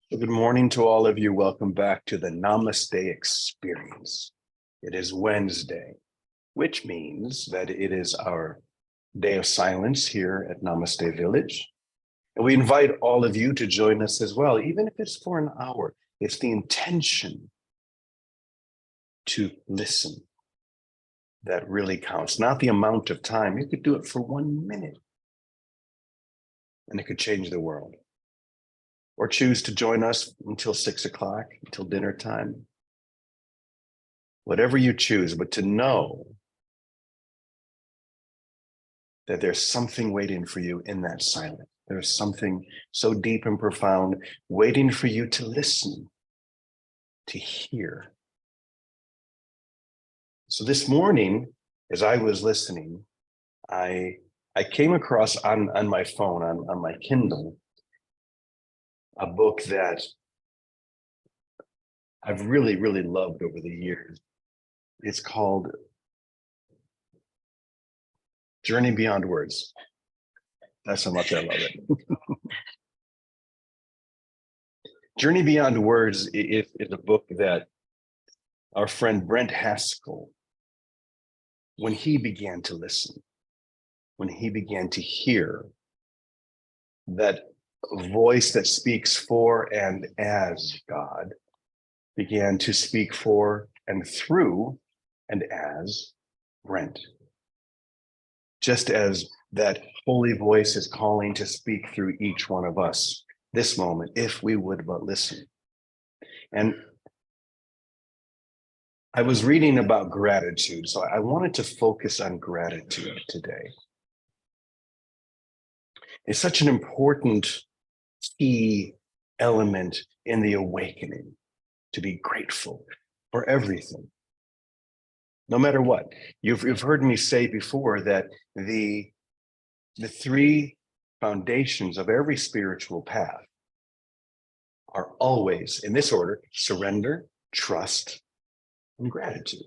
Good morning to all of you. Welcome back to the Namaste experience. It is Wednesday, which means that it is our day of silence here at Namaste Village. And we invite all of you to join us as well, even if it's for an hour. It's the intention to listen that really counts, not the amount of time. You could do it for 1 minute, and it could change the world. Or choose to join us until 6 o'clock, until dinner time. Whatever you choose, but to know that there's something waiting for you in that silence. There's something so deep and profound waiting for you to listen, to hear. So this morning, as I was listening, I came across on my phone, on my Kindle, a book that I've really, really loved over the years. It's called Journey Beyond Words. That's how much I love it. Journey Beyond Words is a book that our friend Brent Haskell, when he began to listen, when he began to hear that voice that speaks for and as God, began to speak for and through and as Brent. Just as that holy voice is calling to speak through each one of us this moment, if we would but listen. And I was reading about gratitude, so I wanted to focus on gratitude today. It's such an important key element in the awakening, to be grateful for everything, no matter what. You've heard me say before that the three foundations of every spiritual path are always, in this order, surrender, trust, and gratitude.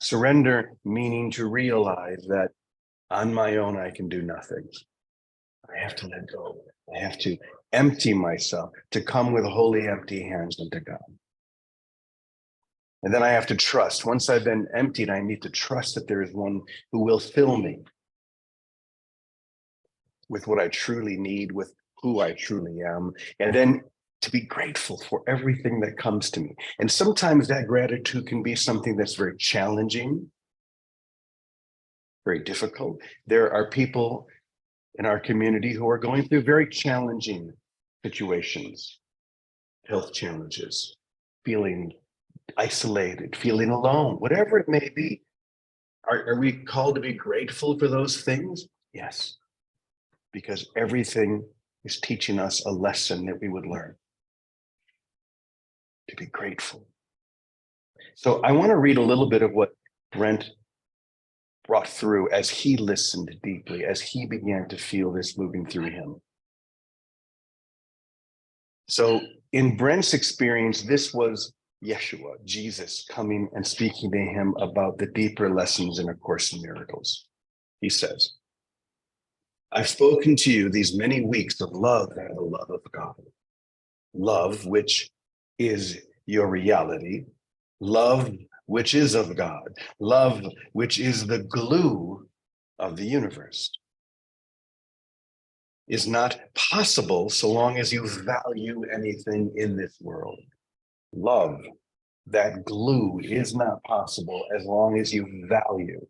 Surrender meaning to realize that on my own, I can do nothing. I have to let go. I have to empty myself, to come with holy empty hands unto God. And then I have to trust. Once I've been emptied, I need to trust that there is one who will fill me with what I truly need, with who I truly am. And then to be grateful for everything that comes to me. And sometimes that gratitude can be something that's very challenging, very difficult. There are people in our community who are going through very challenging situations, health challenges, feeling isolated, feeling alone, whatever it may be. Are we called to be grateful for those things? Yes, because everything is teaching us a lesson that we would learn, to be grateful. So I want to read a little bit of what Brent brought through as he listened deeply, as he began to feel this moving through him. So in Brent's experience, this was Yeshua, Jesus, coming and speaking to him about the deeper lessons in A Course in Miracles. He says, I've spoken to you these many weeks of love and the love of God. Love, which is your reality. Love, which is of God. Love, which is the glue of the universe, is not possible so long as you value anything in this world. Love, that glue, is not possible as long as you value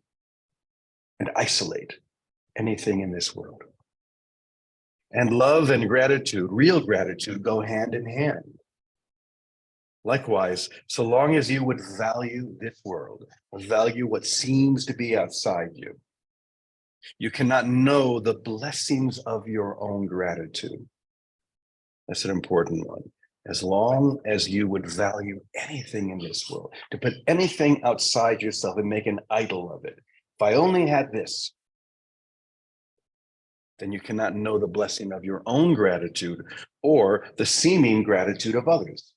and isolate anything in this world. And love and gratitude, real gratitude, go hand in hand. Likewise, so long as you would value this world, value what seems to be outside you, you cannot know the blessings of your own gratitude. That's an important one. As long as you would value anything in this world, to put anything outside yourself and make an idol of it. If I only had this, then you cannot know the blessing of your own gratitude or the seeming gratitude of others.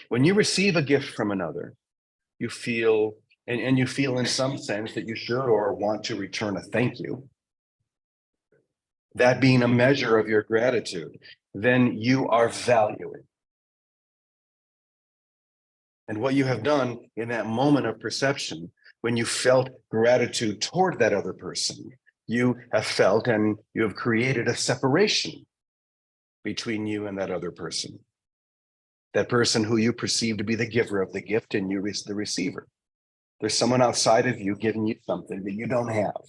When you receive a gift from another, you feel, and you feel in some sense that you should or want to return a thank you. that being a measure of your gratitude, then you are valuing. And what you have done in that moment of perception, when you felt gratitude toward that other person, you have felt and you have created a separation between you and that other person. That person who you perceive to be the giver of the gift and you the receiver. There's someone outside of you giving you something that you don't have.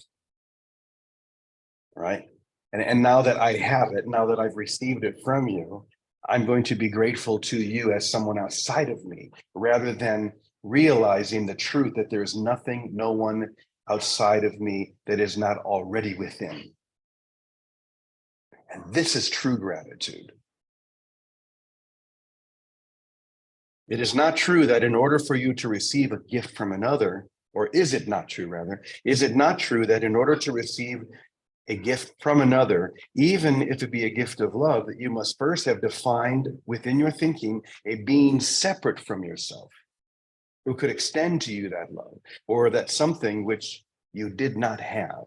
Right? And now that I have it, now that I've received it from you, I'm going to be grateful to you as someone outside of me, rather than realizing the truth that there's nothing, no one outside of me that is not already within. And this is true gratitude. It is not true that in order for you to receive a gift from another, or is it not true rather, is it not true that in order to receive a gift from another, even if it be a gift of love, that you must first have defined within your thinking a being separate from yourself, who could extend to you that love, or that something which you did not have.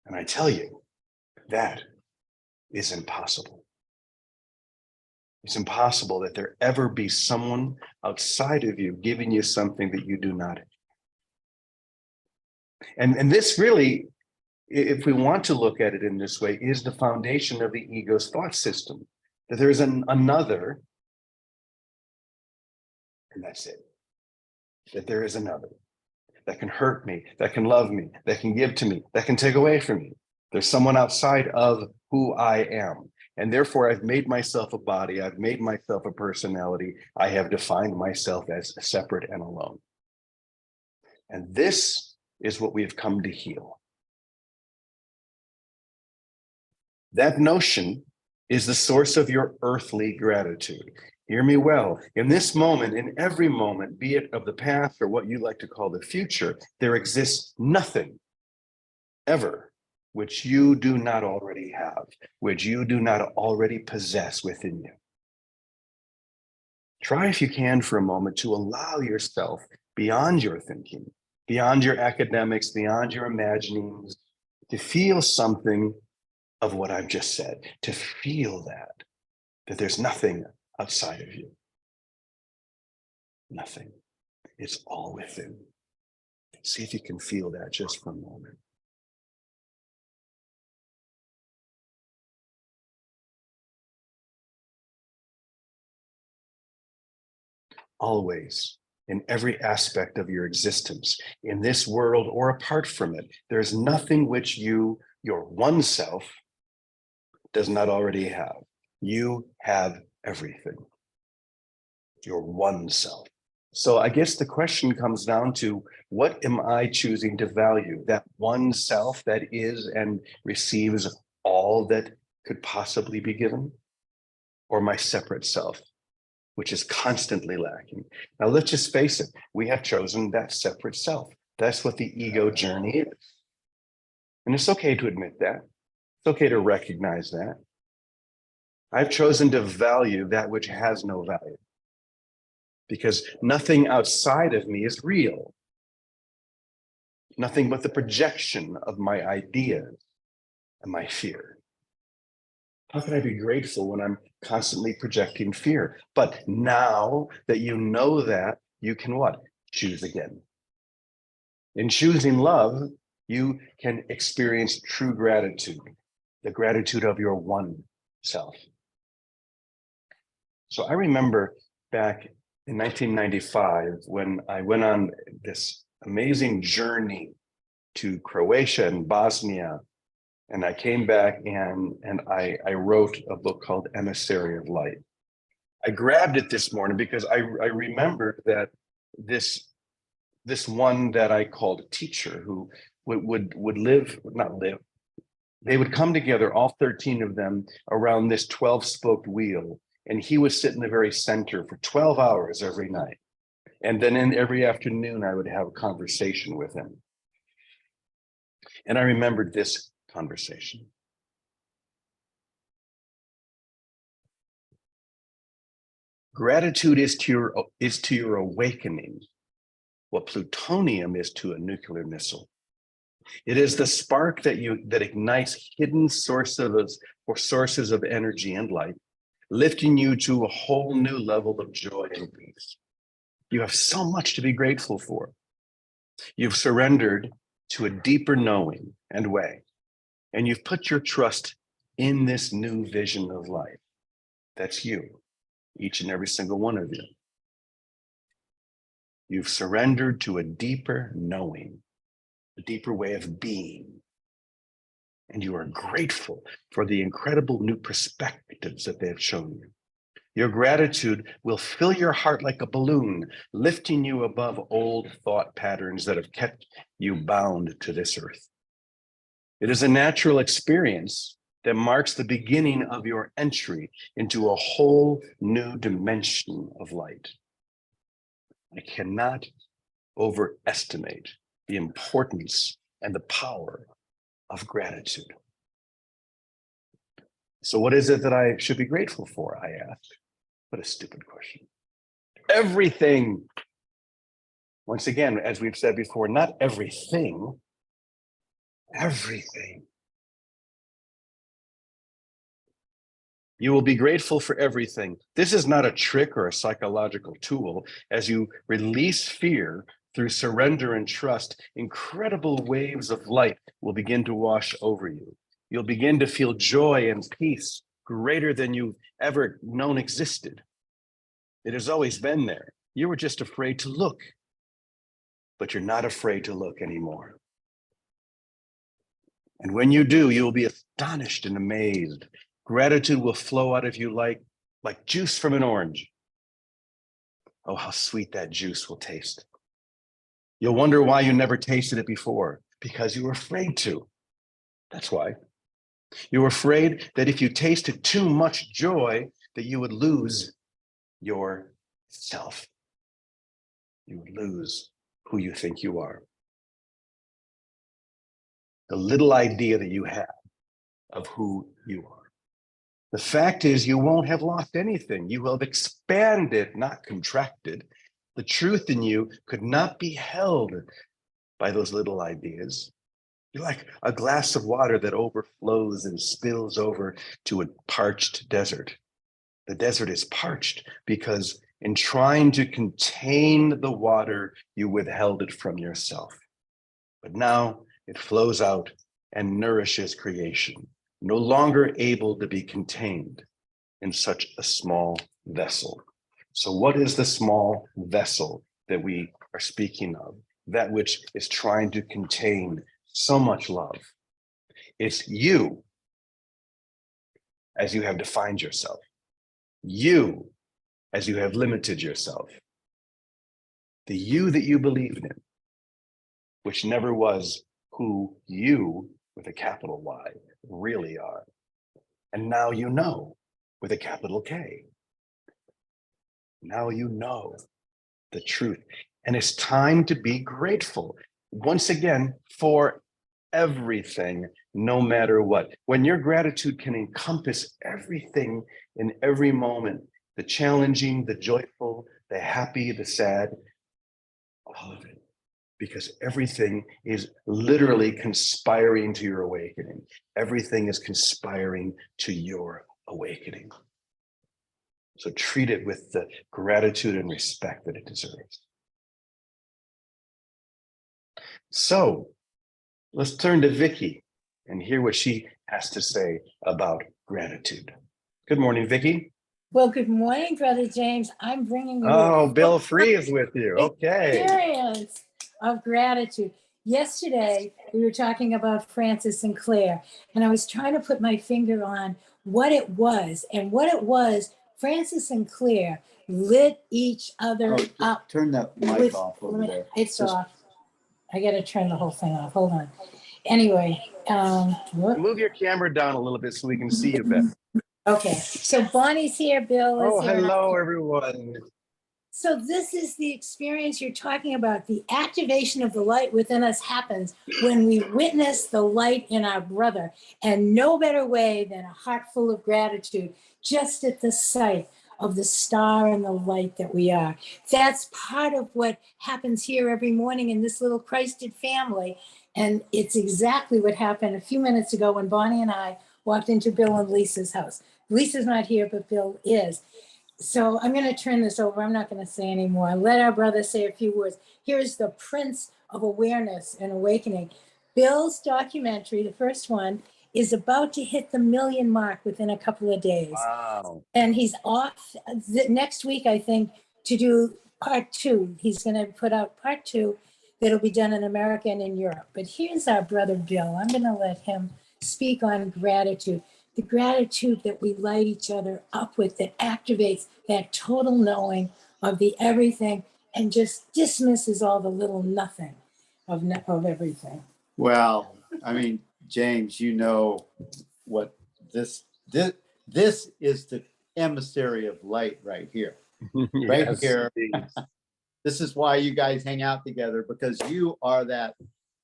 And I tell you, that is impossible. It's impossible that there ever be someone outside of you giving you something that you do not have. And this really, if we want to look at it in this way, is the foundation of the ego's thought system, that there is another, and that's it, that there is another that can hurt me, that can love me, that can give to me, that can take away from me. There's someone outside of who I am. And therefore, I've made myself a body, I've made myself a personality, I have defined myself as separate and alone. And this is what we've come to heal. That notion is the source of your earthly gratitude. Hear me well. In this moment, in every moment, be it of the past or what you like to call the future, there exists nothing ever which you do not already have, which you do not already possess within you. Try, if you can, for a moment to allow yourself beyond your thinking, beyond your academics, beyond your imaginings, to feel something of what I've just said, to feel that there's nothing outside of you. Nothing. It's all within. See if you can feel that just for a moment. Always, in every aspect of your existence, in this world or apart from it, there's nothing which you, your one self, does not already have. You have everything. Your one self. So I guess the question comes down to, what am I choosing to value? That one self that is and receives all that could possibly be given? Or my separate self, which is constantly lacking? Now, let's just face it. We have chosen that separate self. That's what the ego journey is. And it's okay to admit that. It's okay to recognize that. I've chosen to value that which has no value, because nothing outside of me is real. Nothing but the projection of my ideas and my fear. How can I be grateful when I'm constantly projecting fear? But now that you know that, you can what? Choose again. In choosing love, you can experience true gratitude, the gratitude of your one self. So I remember back in 1995, when I went on this amazing journey to Croatia and Bosnia, and I came back and I wrote a book called Emissary of Light. I grabbed it this morning because I remembered that this one that I called a teacher, who would not live, they would come together, all 13 of them, around this 12-spoked wheel, and he would sit in the very center for 12 hours every night. And then every afternoon, I would have a conversation with him. And I remembered this conversation. Gratitude is to your awakening what plutonium is to a nuclear missile. It is the spark that ignites hidden sources of energy and light, lifting you to a whole new level of joy and peace. You have so much to be grateful for. You've surrendered to a deeper knowing and way, and you've put your trust in this new vision of life. That's you, each and every single one of you. You've surrendered to a deeper knowing, a deeper way of being. And you are grateful for the incredible new perspectives that they have shown you. Your gratitude will fill your heart like a balloon, lifting you above old thought patterns that have kept you bound to this earth. It is a natural experience that marks the beginning of your entry into a whole new dimension of light. I cannot overestimate the importance and the power of gratitude. So what is it that I should be grateful for, I ask? What a stupid question. Everything. Once again, as we've said before, not everything, everything. You will be grateful for everything. This is not a trick or a psychological tool. As you release fear through surrender and trust, incredible waves of light will begin to wash over you. You'll begin to feel joy and peace greater than you've ever known existed. It has always been there. You were just afraid to look, but you're not afraid to look anymore. And when you do, you will be astonished and amazed. Gratitude will flow out of you like juice from an orange. Oh, how sweet that juice will taste. You'll wonder why you never tasted it before, because you were afraid to. That's why. You were afraid that if you tasted too much joy, that you would lose yourself. You would lose who you think you are. The little idea that you have of who you are. The fact is, you won't have lost anything. You will have expanded, not contracted. The truth in you could not be held by those little ideas. You're like a glass of water that overflows and spills over to a parched desert. The desert is parched because in trying to contain the water, you withheld it from yourself. But now it flows out and nourishes creation, no longer able to be contained in such a small vessel. So what is the small vessel that we are speaking of? That which is trying to contain so much love. It's you as you have defined yourself. You as you have limited yourself. The you that you believed in, which never was who you, with a capital Y, really are. And now you know, with a capital K. Now you know the truth. And it's time to be grateful, once again, for everything, no matter what. When your gratitude can encompass everything in every moment, the challenging, the joyful, the happy, the sad, all of it. Because everything is literally conspiring to your awakening. Everything is conspiring to your awakening. So treat it with the gratitude and respect that it deserves. So let's turn to Vicky and hear what she has to say about gratitude. Good morning, Vicky. Well, good morning, Brother James. I'm bringing you Bill Free is with you. Okay. Experience of gratitude. Yesterday, we were talking about Francis and Claire, and I was trying to put my finger on what it was. And what it was, Francis and Claire lit each other up. Turn that mic off over there. It's off. I got to turn the whole thing off. Hold on. Anyway. Move your camera down a little bit so we can see you better. Okay. So Bonnie's here. Bill is here. Hello, everyone. So this is the experience you're talking about. The activation of the light within us happens when we witness the light in our brother. And no better way than a heart full of gratitude just at the sight of the star and the light that we are. That's part of what happens here every morning in this little Christed family. And it's exactly what happened a few minutes ago when Bonnie and I walked into Bill and Lisa's house. Lisa's not here, but Bill is. So I'm going to turn this over. I'm not going to say any more. Let our brother say a few words. Here's the Prince of Awareness and Awakening. Bill's documentary, the first one, is about to hit the 1 million mark within a couple of days. Wow. And he's off next week, I think, to do part 2. He's going to put out part 2 that'll be done in America and in Europe. But here's our brother Bill. I'm going to let him speak on gratitude. The gratitude that we light each other up with, that activates that total knowing of the everything and just dismisses all the little nothing of everything. Well, I mean, James, you know what this is the emissary of light right here. Right Yes, here. indeed. This is why you guys hang out together, because you are that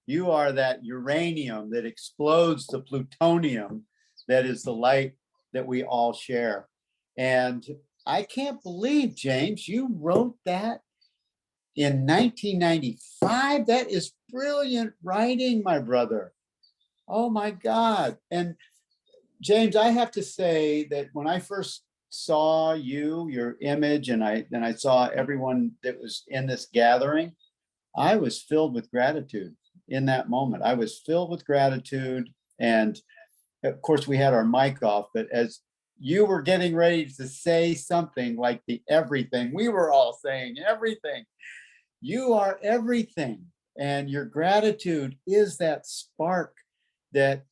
uranium that explodes the plutonium that is the light that we all share. And I can't believe, James, you wrote that in 1995. That is brilliant writing, my brother. Oh my God. And James, I have to say that when I first saw your image, and I saw everyone that was in this gathering, I was filled with gratitude in that moment. I was filled with gratitude. And of course, we had our mic off, but as you were getting ready to say something like the everything, we were all saying everything. You are everything. And your gratitude is that spark that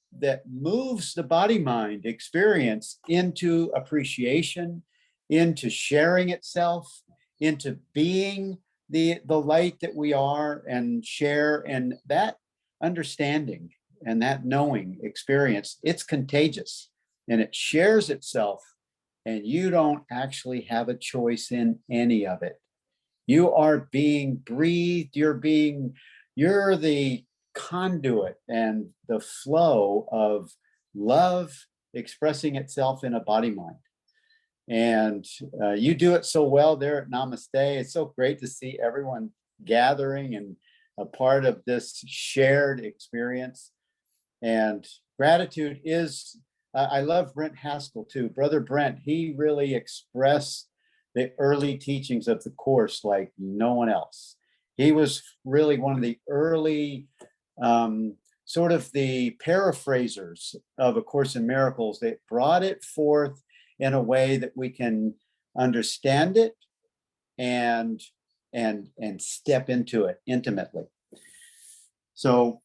moves the body-mind experience into appreciation, into sharing itself, into being the light that we are and share. And that understanding and that knowing experience, it's contagious and it shares itself, and you don't actually have a choice in any of it. You are being breathed, you're the conduit and the flow of love expressing itself in a body mind. And you do it so well there at Namaste. It's so great to see everyone gathering and a part of this shared experience. And gratitude is, I love Brent Haskell too. Brother Brent, he really expressed the early teachings of the Course like no one else. He was really one of the early sort of the paraphrasers of A Course in Miracles. They brought it forth in a way that we can understand it and step into it intimately. So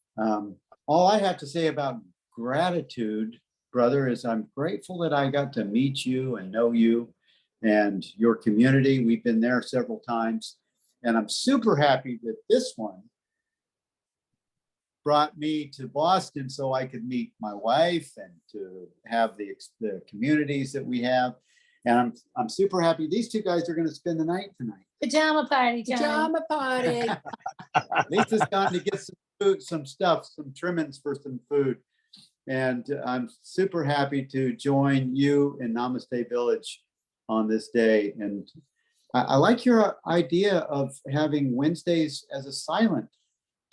all I have to say about gratitude, brother, is I'm grateful that I got to meet you and know you and your community. We've been there several times, and I'm super happy that this one brought me to Boston so I could meet my wife and to have the communities that we have. And I'm super happy these two guys are going to spend the night tonight. Pajama party time. Pajama party. Lisa's gone to get some food, some stuff, some trimmings for some food. And I'm super happy to join you in Namaste Village on this day. And I like your idea of having Wednesdays as a silent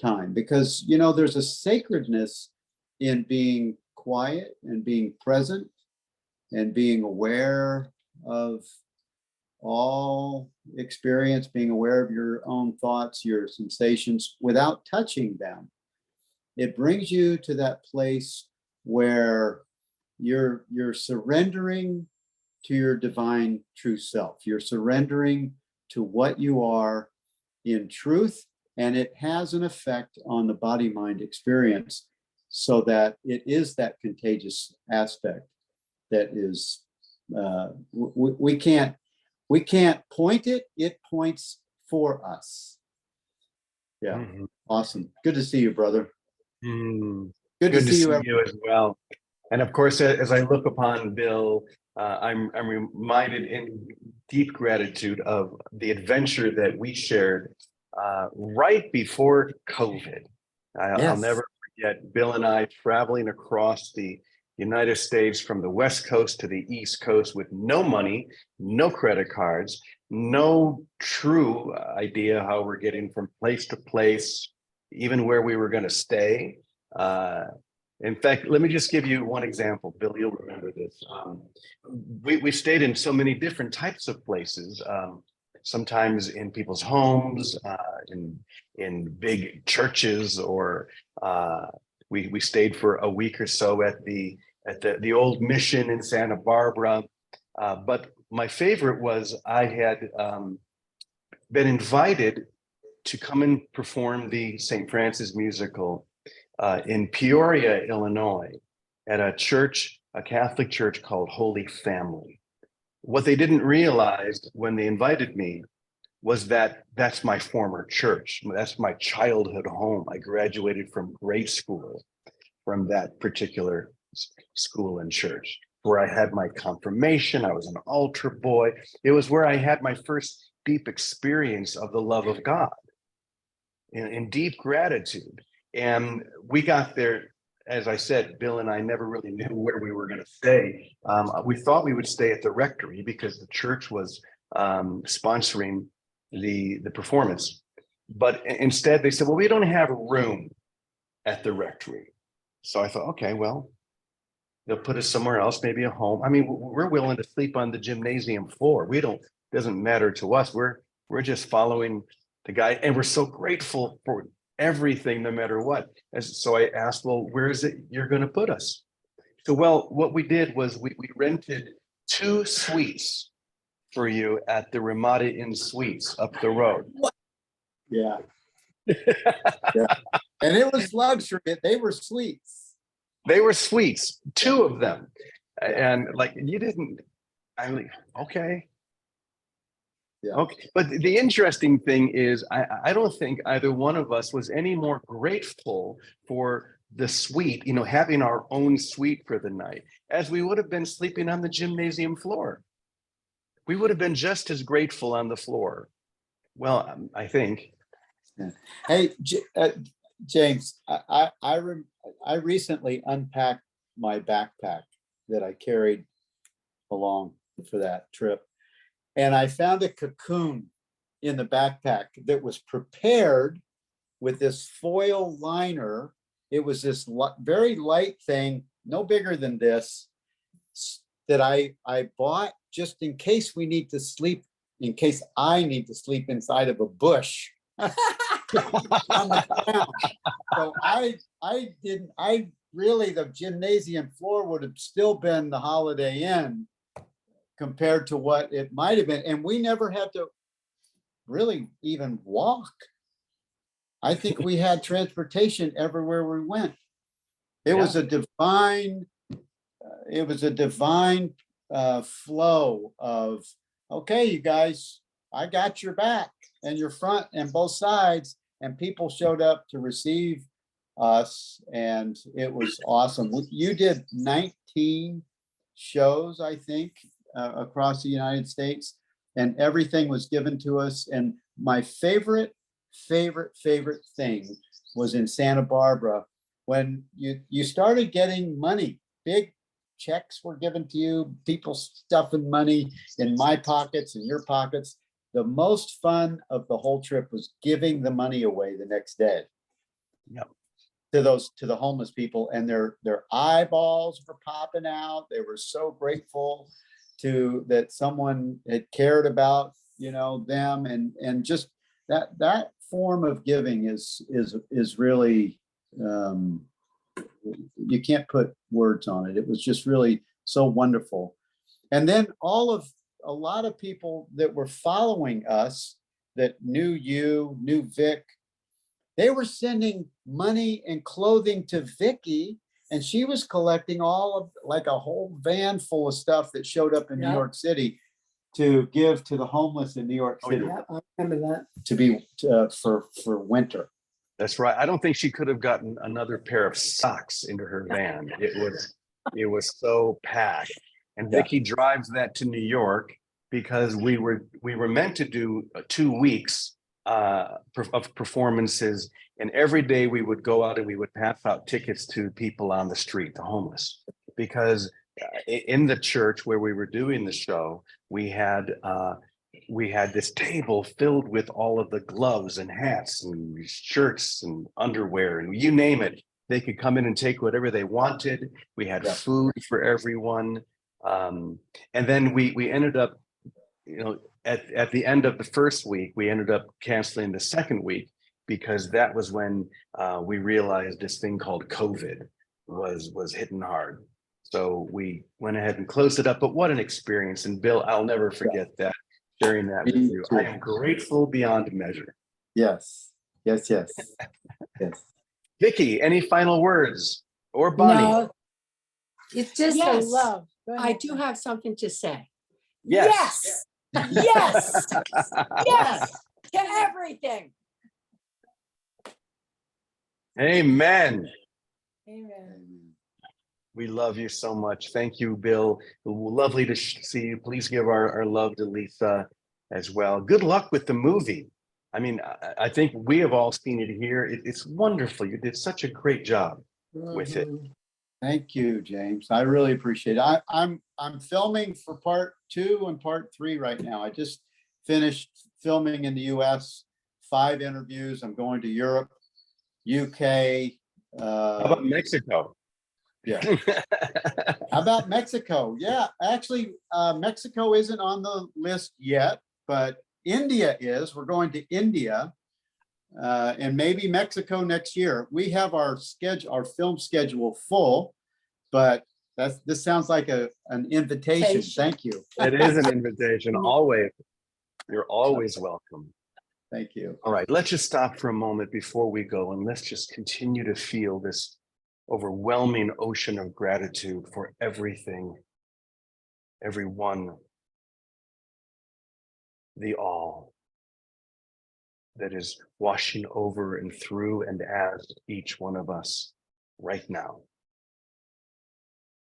time, because, you know, there's a sacredness in being quiet and being present and being aware of all experience, being aware of your own thoughts, your sensations without touching them. It brings you to that place where you're surrendering to your divine true self. You're surrendering to what you are in truth, and it has an effect on the body-mind experience, so that it is that contagious aspect that is, we can't point it, it points for us. Yeah. Mhm. Awesome. Good to see you, brother. Mm. Good to see you. As well. And of course, as I look upon Bill, I'm reminded in deep gratitude of the adventure that we shared right before COVID. I'll Yes. never forget Bill and I traveling across the United States from the West Coast to the East Coast with no money, no credit cards, no true idea how we're getting from place to place. even where we were going to stay. In fact, let me just give you one example. Bill, you'll remember this. We stayed in so many different types of places. Sometimes in people's homes, in big churches, or we stayed for a week or so at the old mission in Santa Barbara. But my favorite was I had been invited to come and perform the St. Francis musical in Peoria, Illinois, at a church, a Catholic church called Holy Family. What they didn't realize when they invited me was that that's my former church. That's my childhood home. I graduated from grade school from that particular school and church, where I had my confirmation. I was an altar boy. It was where I had my first deep experience of the love of God in deep gratitude. And we got there, as I said, Bill and I never really knew where we were going to stay. We thought we would stay at the rectory because the church was sponsoring the performance. But instead they said, well, we don't have a room at the rectory. So I thought, okay, well, they'll put us somewhere else, maybe a home. I mean, we're willing to sleep on the gymnasium floor. Doesn't matter to us. We're just following the guy, and we're so grateful for everything, no matter what. So I asked, well, where is it you're going to put us? So, well, what we did was we rented 2 suites for you at the Ramada Inn Suites up the road. Yeah. Yeah. And it was luxury. They were suites. They were suites, 2 of them. And like, you didn't, I'm like, okay. Yeah. Okay. But the interesting thing is, I don't think either one of us was any more grateful for the suite, having our own suite for the night, as we would have been sleeping on the gymnasium floor. We would have been just as grateful on the floor. Well, I think. Yeah. Hey, James, I recently unpacked my backpack that I carried along for that trip. And I found a cocoon in the backpack that was prepared with this foil liner. It was this very light thing, no bigger than this, that I bought just in case I need to sleep inside of a bush. On the ground. So the gymnasium floor would have still been the Holiday Inn compared to what it might have been. And we never had to really even walk. I think we had transportation everywhere we went. It was a divine flow of, okay, you guys, I got your back and your front and both sides, and people showed up to receive us, and it was awesome. You did 19 shows, I think, across the United States, and everything was given to us. And my favorite thing was in Santa Barbara when you started getting money. Big checks were given to you, people stuffing money in my pockets and your pockets. The most fun of the whole trip was giving the money away the next day. Yep. To the homeless people, and their eyeballs were popping out. They were so grateful that someone had cared about them, and just that form of giving is really you can't put words on it. It was just really so wonderful. And then a lot of people that were following us that knew Vic, they were sending money and clothing to Vicky, and she was collecting all of, like, a whole van full of stuff that showed up in New York City to give to the homeless in New York City. Yeah, I remember that. To be for winter. That's right. I don't think she could have gotten another pair of socks into her van. It was so packed. And Vicky drives that to New York because we were meant to do 2 weeks of performances, and every day we would go out and we would pass out tickets to people on the street, the homeless, because in the church where we were doing the show, we had we had this table filled with all of the gloves and hats and shirts and underwear and you name it. They could come in and take whatever they wanted. We had Yeah. food for everyone. And then we ended up, at the end of the first week, we ended up canceling the second week because that was when we realized this thing called COVID was hitting hard. So we went ahead and closed it up. But what an experience. And Bill, I'll never forget that, sharing that with Me you. too. I am grateful beyond measure. Yes, yes, yes, yes. Vicky, any final words? Or Bonnie? No, it's just a Yes, love. Go I ahead. do have something to say. Yes. Yes, yes, yes, to everything. Amen. Amen. We love you so much. Thank you, Bill. Lovely to see you. Please give our love to Lisa as well. Good luck with the movie. I mean, I think we have all seen it here. It's wonderful. You did such a great job with it. Mhm. Thank you, James. I really appreciate it. I'm filming for part 2 and part 3 right now. I just finished filming in the US, 5 interviews. I'm going to Europe, UK. How about Mexico? Yeah. How about Mexico? Yeah, actually, Mexico isn't on the list yet, but India is. We're going to India and maybe Mexico next year. We have our film schedule full, but this sounds like an invitation. Invitation. Thank you. It is an invitation. Always. You're always welcome. Thank you. All right, let's just stop for a moment before we go, and let's just continue to feel this overwhelming ocean of gratitude for everything, everyone, the all that is washing over and through and as each one of us right now.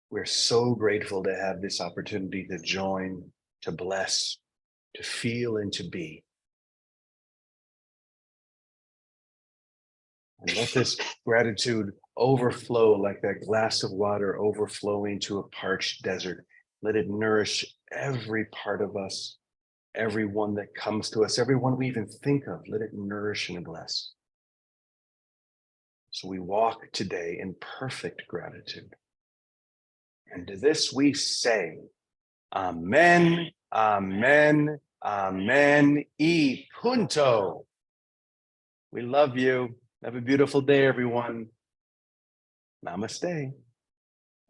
We're so grateful to have this opportunity to join, to bless, to feel, and to be. And let this gratitude overflow like that glass of water overflowing to a parched desert. Let it nourish every part of us, everyone that comes to us, everyone we even think of. Let it nourish and bless. So we walk today in perfect gratitude. And to this we say, Amen, Amen, Amen, y punto. We love you. Have a beautiful day, everyone. Namaste.